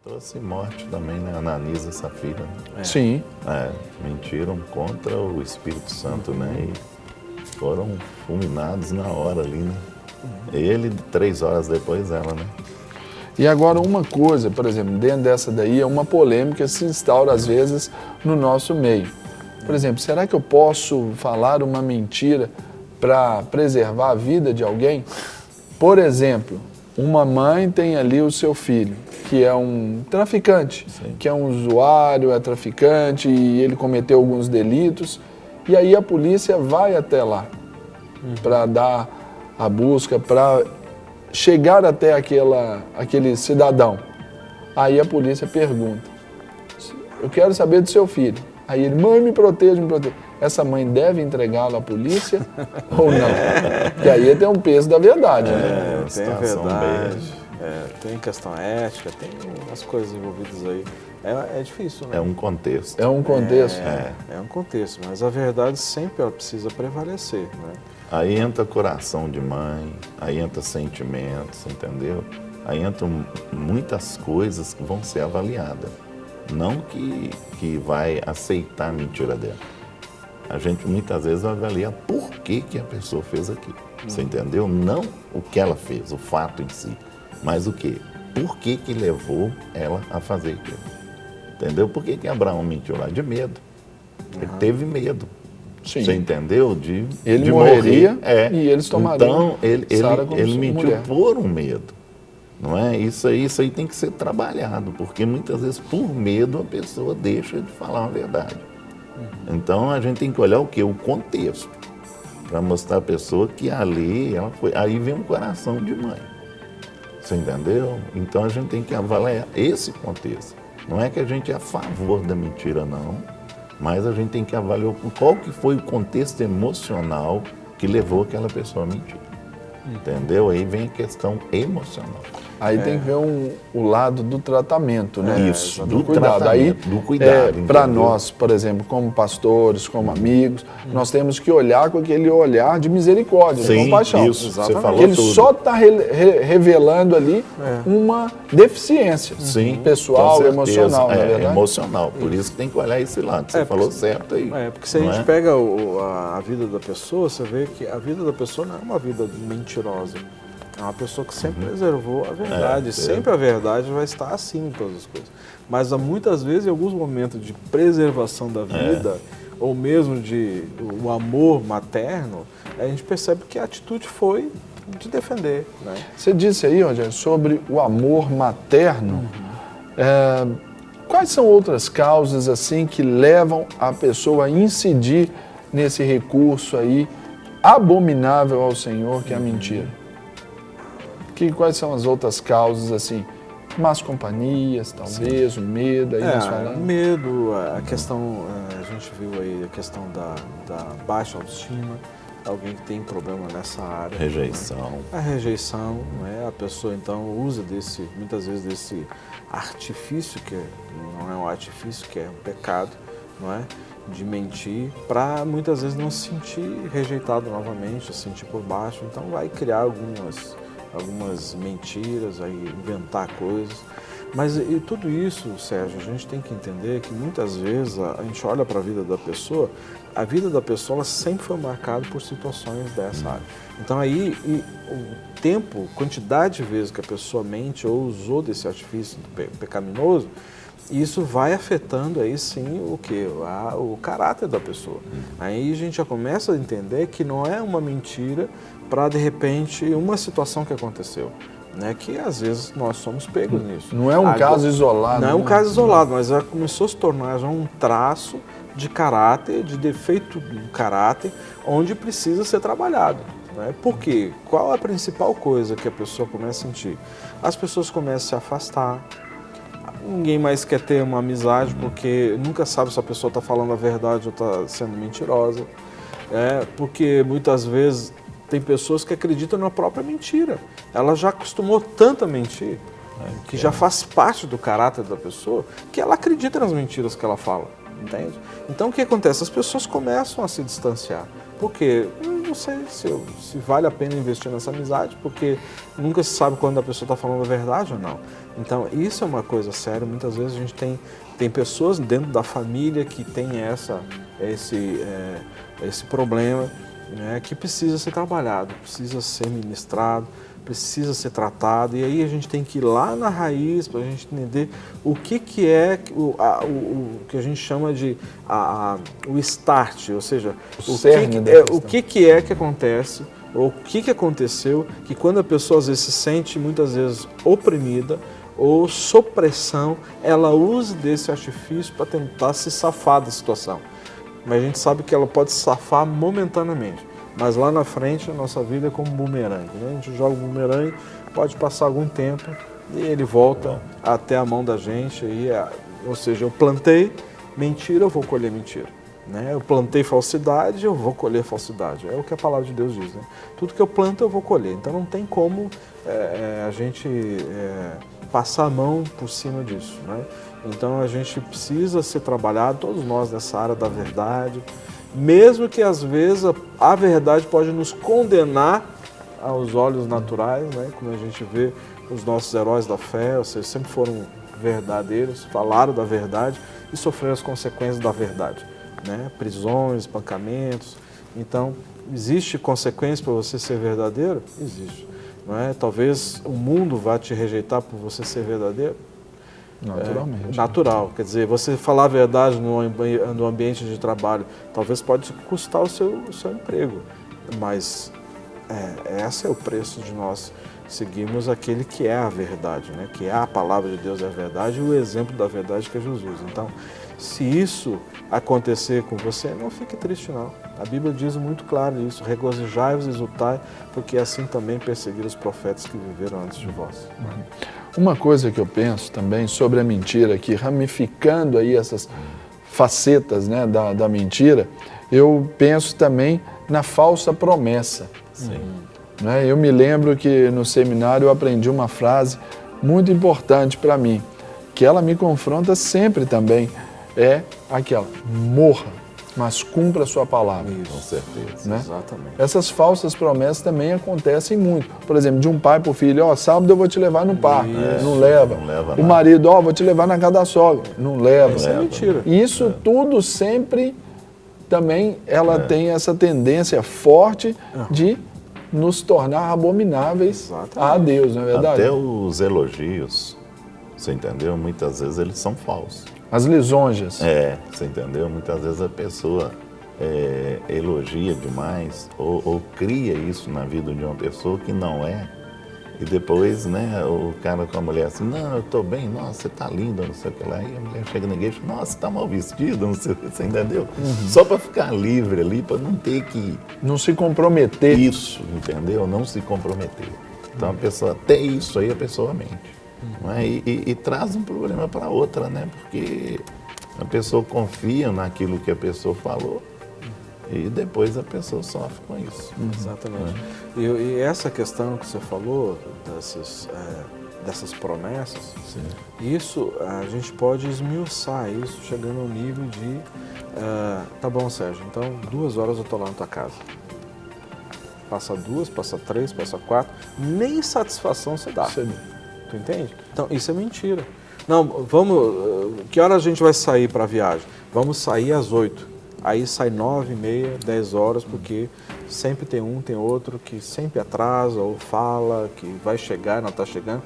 trouxe morte também, né? Ananias e Safira. Né? Sim. Mentiram contra o Espírito Santo, né? E foram fulminados na hora ali, né? Ele, 3 horas depois, ela, né? E agora uma coisa, por exemplo, dentro dessa daí é uma polêmica que se instaura às vezes no nosso meio. Por exemplo, será que eu posso falar uma mentira para preservar a vida de alguém? Por exemplo, uma mãe tem ali o seu filho, que é um traficante, Sim. que é um usuário, é traficante e ele cometeu alguns delitos. E aí a polícia vai até lá para dar a busca, para chegar até aquele cidadão. Aí a polícia pergunta, eu quero saber do seu filho. Aí ele, mãe, me proteja, me proteja. Essa mãe deve entregá-lo à polícia ou não? Porque aí tem um peso da verdade, né? Tem a verdade, tem questão ética, tem umas coisas envolvidas aí. É difícil, né? É um contexto. É um contexto. É um contexto, mas a verdade sempre ela precisa prevalecer, né? Aí entra coração de mãe, aí entra sentimentos, entendeu? Aí entram muitas coisas que vão ser avaliadas. Não que vai aceitar a mentira dela. A gente muitas vezes avalia por que a pessoa fez aquilo. Você entendeu? Não o que ela fez, o fato em si, mas o quê? Por que levou ela a fazer aquilo? Entendeu? Por que Abraão mentiu lá? De medo. Ele teve medo. Sim. Você entendeu? Ele de morreria morrer. e eles tomariam Então, Sara como ele sua mentiu mulher. por um medo. Não é? Isso aí tem que ser trabalhado, porque muitas vezes, por medo, a pessoa deixa de falar a verdade. Então, a gente tem que olhar o quê? O contexto, para mostrar à pessoa que ali, ela foi. Aí vem um coração de mãe. Você entendeu? Então, a gente tem que avaliar esse contexto. Não é que a gente é a favor da mentira, não, mas a gente tem que avaliar qual que foi o contexto emocional que levou aquela pessoa a mentir. Entendeu? Aí vem a questão emocional. Aí tem que ver o lado do tratamento, né? Isso, do do cuidado. Aí, tratamento, do cuidado, para entendeu? nós, por exemplo, como pastores, como amigos, nós temos que olhar com aquele olhar de misericórdia, de Sim, compaixão. isso, você falou Ele tudo. só está revelando ali uma deficiência pessoal, Com certeza. emocional, não é verdade? Emocional, por isso que tem que olhar esse lado. Você falou certo aí. Porque se a não gente é? pega a vida da pessoa, você vê que a vida da pessoa não é uma vida mentirosa. É uma pessoa que sempre preservou a verdade. Sempre a verdade vai estar acima de todas as coisas. Mas muitas vezes, em alguns momentos de preservação da vida, ou mesmo de o amor materno, a gente percebe que a atitude foi de defender. Né? Você disse aí, Rogério, sobre o amor materno. Quais são outras causas assim que levam a pessoa a incidir nesse recurso aí abominável ao Senhor, que é a mentira? Quais são as outras causas assim? Más companhias, talvez, o medo, aí nós falamos. Medo, a questão, a gente viu aí a questão da baixa autoestima, alguém que tem problema nessa área. Rejeição. Né? A rejeição, né? A pessoa então usa muitas vezes desse artifício, que não é um artifício, que é um pecado, não é? De mentir, para muitas vezes não se sentir rejeitado novamente, se sentir por baixo, então vai criar algumas mentiras, vai inventar coisas. Mas e tudo isso, Sérgio, a gente tem que entender que muitas vezes a gente olha para a vida da pessoa, a vida da pessoa ela sempre foi marcada por situações dessa área. Então aí o tempo, quantidade de vezes que a pessoa mente ou usou desse artifício pecaminoso, isso vai afetando aí sim o caráter da pessoa. Aí a gente já começa a entender que não é uma mentira para, de repente, uma situação que aconteceu, né? Que às vezes nós somos pegos nisso. Não é um caso isolado. Não é um caso isolado, mas já começou a se tornar já um traço de caráter, de defeito do caráter, onde precisa ser trabalhado. Né? Por quê? Qual a principal coisa que a pessoa começa a sentir? As pessoas começam a se afastar. Ninguém mais quer ter uma amizade porque nunca sabe se a pessoa está falando a verdade ou está sendo mentirosa. Porque muitas vezes tem pessoas que acreditam na própria mentira. Ela já acostumou tanto a mentir, que já faz parte do caráter da pessoa, que ela acredita nas mentiras que ela fala. Entende? Então o que acontece? As pessoas começam a se distanciar. Porque não sei se vale a pena investir nessa amizade, porque nunca se sabe quando a pessoa está falando a verdade ou não. Então, isso é uma coisa séria. Muitas vezes a gente tem pessoas dentro da família que tem esse problema, né, que precisa ser trabalhado, precisa ser ministrado, precisa ser tratado, e aí a gente tem que ir lá na raiz para a gente entender o que é o que a gente chama de o start, ou seja, o que é que acontece, ou o que aconteceu, que quando a pessoa às vezes se sente muitas vezes oprimida ou sob pressão, ela usa desse artifício para tentar se safar da situação. Mas a gente sabe que ela pode se safar momentaneamente. Mas lá na frente a nossa vida é como um bumerangue, né? A gente joga um bumerangue, pode passar algum tempo e ele volta até a mão da gente. Ou seja, eu plantei mentira, eu vou colher mentira. Né? Eu plantei falsidade, eu vou colher falsidade. É o que a palavra de Deus diz. Né? Tudo que eu planto, eu vou colher. Então não tem como a gente passar a mão por cima disso. Né? Então a gente precisa ser trabalhado, todos nós nessa área da verdade, mesmo que às vezes a verdade pode nos condenar aos olhos naturais, né? Como a gente vê os nossos heróis da fé, ou seja, sempre foram verdadeiros, falaram da verdade e sofreram as consequências da verdade, né? Prisões, espancamentos. Então, existe consequência para você ser verdadeiro? Existe. Não é? Talvez o mundo vá te rejeitar por você ser verdadeiro. Naturalmente. Natural. Quer dizer, você falar a verdade no ambiente de trabalho, talvez pode custar o seu emprego, mas esse é o preço de nós seguirmos aquele que é a verdade, né? Que é a palavra de Deus, é a verdade, e o exemplo da verdade que é Jesus. Então, se isso acontecer com você, não fique triste não. A Bíblia diz muito claro isso, regozijai-vos e exultai, porque assim também perseguiram os profetas que viveram antes de vós. Uma coisa que eu penso também sobre a mentira, que ramificando aí essas facetas, né, da mentira, eu penso também na falsa promessa. Sim. Né? Eu me lembro que no seminário eu aprendi uma frase muito importante para mim, que ela me confronta sempre também, é aquela: morra, mas cumpra a sua palavra. Isso, com certeza. Né? Exatamente. Essas falsas promessas também acontecem muito. Por exemplo, de um pai para o filho: sábado eu vou te levar no parque. Não leva. Não leva O nada. marido: vou te levar na casa da sogra. Não leva. Isso é mentira. E isso tudo sempre também ela tem essa tendência forte de nos tornar abomináveis a Deus, não é verdade? Até os elogios, você entendeu? Muitas vezes eles são falsos. As lisonjas. Você entendeu? Muitas vezes a pessoa elogia demais ou cria isso na vida de uma pessoa que não é. E depois, né, o cara com a mulher assim: não, eu tô bem, nossa, você tá linda, não sei o que lá. E a mulher chega na igreja: nossa, você tá mal vestida, não sei o que, você entendeu? Só para ficar livre ali, para não ter que... Não se comprometer. Isso, entendeu? Não se comprometer. Então a pessoa, até isso aí a pessoa mente. Não é? E traz um problema para outra, né? Porque a pessoa confia naquilo que a pessoa falou e depois a pessoa sofre com isso. Exatamente. E essa questão que você falou, dessas promessas, isso a gente pode esmiuçar isso, chegando ao nível de, tá bom, Sérgio, então 2 horas eu estou lá na tua casa. Passa 2, passa 3, passa 4, nem satisfação você dá. Tu entende? Então, isso é mentira. Não, que hora a gente vai sair para a viagem? Vamos sair às 8. Aí sai 9h30, 10 horas, porque sempre tem um, tem outro que sempre atrasa ou fala que vai chegar, não está chegando.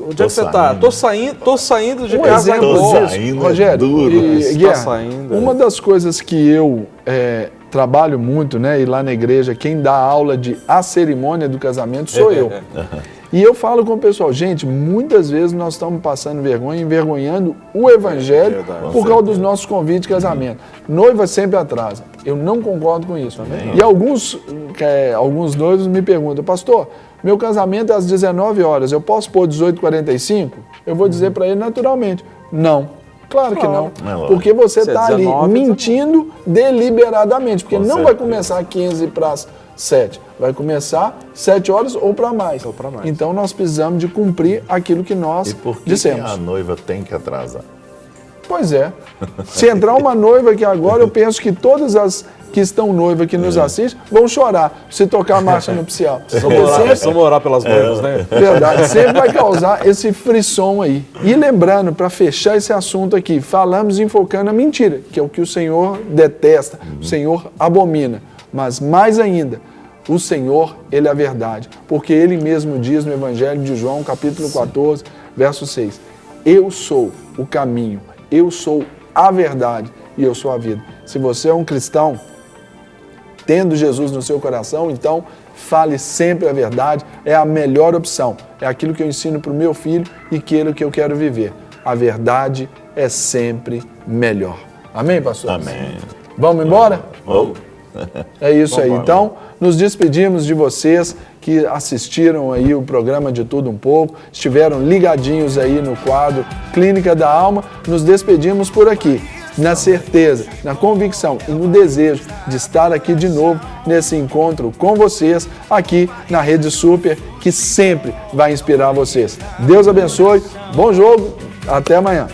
Onde é que você está? Tô saindo de casa agora. Rogério, Guerra, saindo. Uma das coisas que eu trabalho muito, né, e lá na igreja, quem dá aula de a cerimônia do casamento sou eu. E eu falo com o pessoal: gente, muitas vezes nós estamos passando vergonha, envergonhando o evangelho por causa dos nossos convites de casamento. Noiva sempre atrasa. Eu não concordo com isso. E alguns noivos me perguntam: pastor, meu casamento é às 19 horas, eu posso pôr 18h45? Eu vou dizer para ele naturalmente: não. Claro que não. Porque você está ali mentindo deliberadamente. Porque não vai começar 15 para as 7. Vai começar 7 horas ou para mais. Então nós precisamos de cumprir aquilo que nós dissemos. E por que a noiva tem que atrasar? Pois é. Se entrar uma noiva aqui agora, eu penso que todas as que estão noivos que nos assistem vão chorar se tocar a marcha nupcial. Vamos orar pelas noivas, né? Verdade, sempre vai causar esse frisson aí. E lembrando, para fechar esse assunto aqui, falamos enfocando a mentira, que é o que o Senhor detesta, o Senhor abomina. Mas mais ainda, o Senhor, Ele é a verdade. Porque Ele mesmo diz no Evangelho de João, capítulo 14, verso 6, eu sou o caminho, eu sou a verdade e eu sou a vida. Se você é um cristão, tendo Jesus no seu coração, então fale sempre a verdade, é a melhor opção. É aquilo que eu ensino para o meu filho e aquilo que eu quero viver. A verdade é sempre melhor. Amém, pastor? Amém. Vamos embora? Vamos. É isso aí. Então, nos despedimos de vocês que assistiram aí o programa De Tudo Um Pouco, estiveram ligadinhos aí no quadro Clínica da Alma. Nos despedimos por aqui, na certeza, na convicção e no desejo de estar aqui de novo nesse encontro com vocês, aqui na Rede Super, que sempre vai inspirar vocês. Deus abençoe, bom jogo, até amanhã.